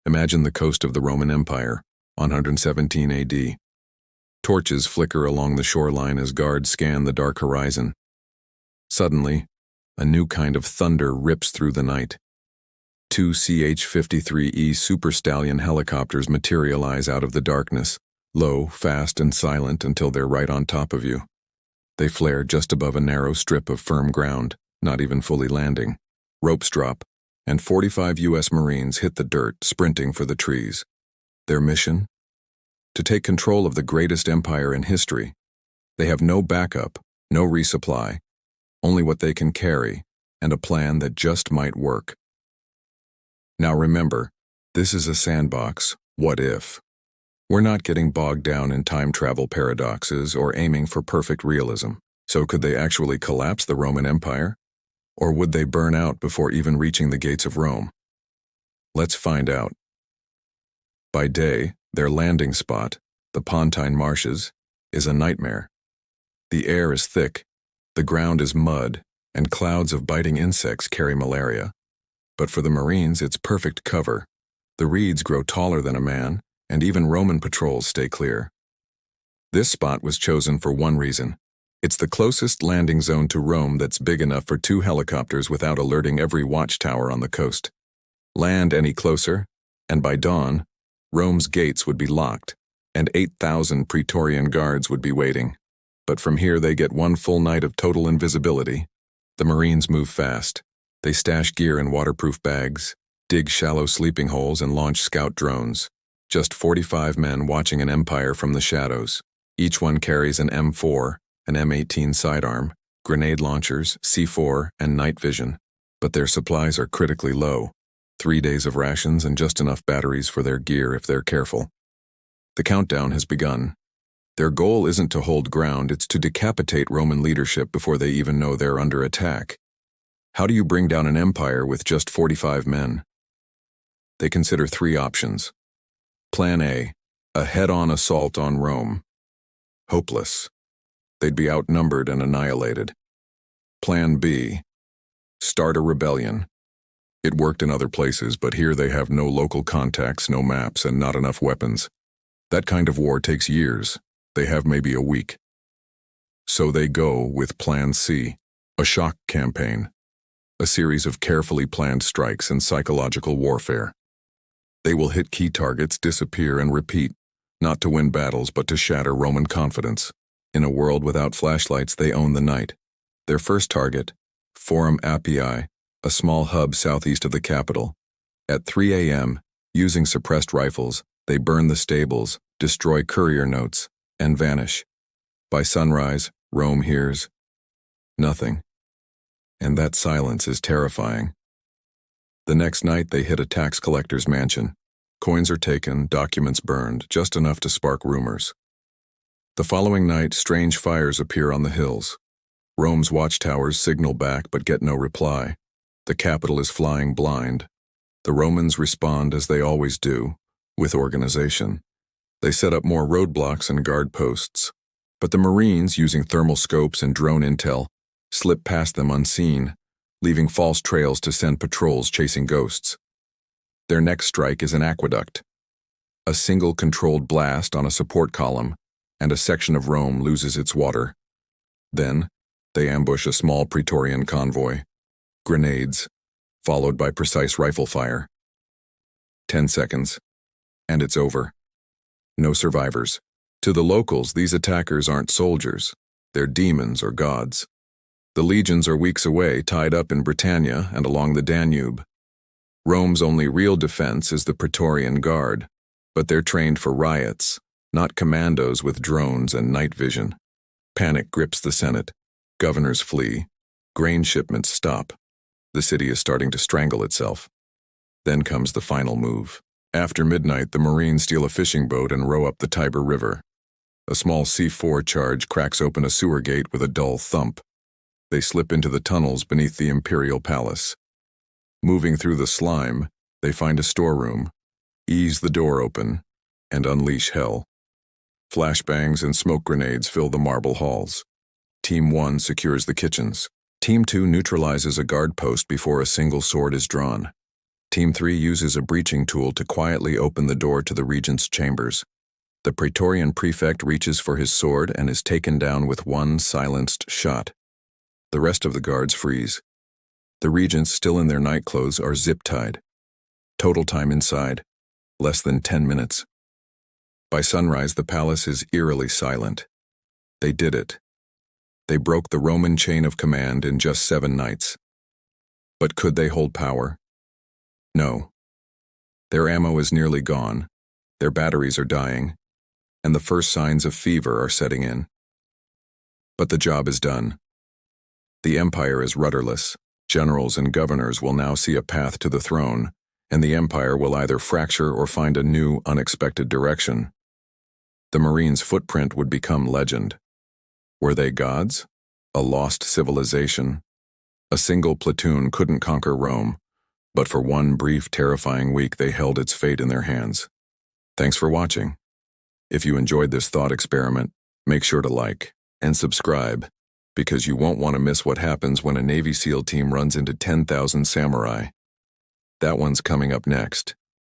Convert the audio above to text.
Imagine the coast of the Roman Empire, 117 AD. Torches flicker along the shoreline as guards scan the dark horizon. Suddenly, a new kind of thunder rips through the night. Two CH-53E Super Stallion helicopters materialize out of the darkness, low, fast, and silent until they're right on top of you. They flare just above a narrow strip of firm ground, not even fully landing. Ropes drop, and 45 U.S. Marines hit the dirt, sprinting for the trees. Their mission? To take control of the greatest empire in history. They have no backup, no resupply, only what they can carry, and a plan that just might work. Now remember, this is a sandbox. What if? We're not getting bogged down in time travel paradoxes or aiming for perfect realism. So could they actually collapse the Roman Empire? Or would they burn out before even reaching the gates of Rome? Let's find out. By day, their landing spot, the Pontine Marshes, is a nightmare. The air is thick, the ground is mud, and clouds of biting insects carry malaria. But for the Marines, it's perfect cover. The reeds grow taller than a man, and even Roman patrols stay clear. This spot was chosen for one reason. It's the closest landing zone to Rome that's big enough for 2 helicopters without alerting every watchtower on the coast. Land any closer, and by dawn, Rome's gates would be locked, and 8,000 Praetorian guards would be waiting. But from here they get one full night of total invisibility. The Marines move fast. They stash gear in waterproof bags, dig shallow sleeping holes, and launch scout drones. Just 45 men watching an empire from the shadows. Each one carries an M4, an M18 sidearm, grenade launchers, C4, and night vision. But their supplies are critically low. 3 days of rations and just enough batteries for their gear if they're careful. The countdown has begun. Their goal isn't to hold ground, it's to decapitate Roman leadership before they even know they're under attack. How do you bring down an empire with just 45 men? They consider 3 options. Plan A, a head-on assault on Rome. Hopeless. They'd be outnumbered and annihilated. Plan B, start a rebellion. It worked in other places, but here they have no local contacts, no maps, and not enough weapons. That kind of war takes years. They have maybe a week. So they go with Plan C, a shock campaign. A series of carefully planned strikes and psychological warfare. They will hit key targets, disappear, and repeat, not to win battles but to shatter Roman confidence. In a world without flashlights, they own the night. Their first target, Forum Appii, a small hub southeast of the capital. At 3 a.m., using suppressed rifles, they burn the stables, destroy courier notes, and vanish. By sunrise, Rome hears nothing. And that silence is terrifying. The next night they hit a tax collector's mansion. Coins are taken, documents burned, just enough to spark rumors. The following night, strange fires appear on the hills. Rome's watchtowers signal back but get no reply. The capital is flying blind. The Romans respond as they always do, with organization. They set up more roadblocks and guard posts. But the Marines, using thermal scopes and drone intel, slip past them unseen, leaving false trails to send patrols chasing ghosts. Their next strike is an aqueduct. A single controlled blast on a support column, and a section of Rome loses its water. Then, they ambush a small Praetorian convoy. Grenades, followed by precise rifle fire. 10 seconds, and it's over. No survivors. To the locals, these attackers aren't soldiers. They're demons or gods. The legions are weeks away, tied up in Britannia and along the Danube. Rome's only real defense is the Praetorian Guard, but they're trained for riots, not commandos with drones and night vision. Panic grips the Senate. Governors flee. Grain shipments stop. The city is starting to strangle itself. Then comes the final move. After midnight, the Marines steal a fishing boat and row up the Tiber River. A small C4 charge cracks open a sewer gate with a dull thump. They slip into the tunnels beneath the imperial palace. Moving through the slime, they find a storeroom, ease the door open, and unleash hell. Flashbangs and smoke grenades fill the marble halls. Team 1 secures the kitchens. Team 2 neutralizes a guard post before a single sword is drawn. Team 3 uses a breaching tool to quietly open the door to the regent's chambers. The Praetorian prefect reaches for his sword and is taken down with one silenced shot. The rest of the guards freeze. The regents, still in their nightclothes, are zip-tied. Total time inside, less than 10 minutes. By sunrise, the palace is eerily silent. They did it. They broke the Roman chain of command in just 7 nights. But could they hold power? No. Their ammo is nearly gone, their batteries are dying, and the first signs of fever are setting in. But the job is done. The empire is rudderless. Generals and governors will now see a path to the throne, and the empire will either fracture or find a new, unexpected direction. The Marines' footprint would become legend. Were they gods? A lost civilization? A single platoon couldn't conquer Rome, but for one brief, terrifying week they held its fate in their hands. Thanks for watching. If you enjoyed this thought experiment, make sure to like and subscribe, because you won't want to miss what happens when a Navy SEAL team runs into 10,000 samurai. That one's coming up next.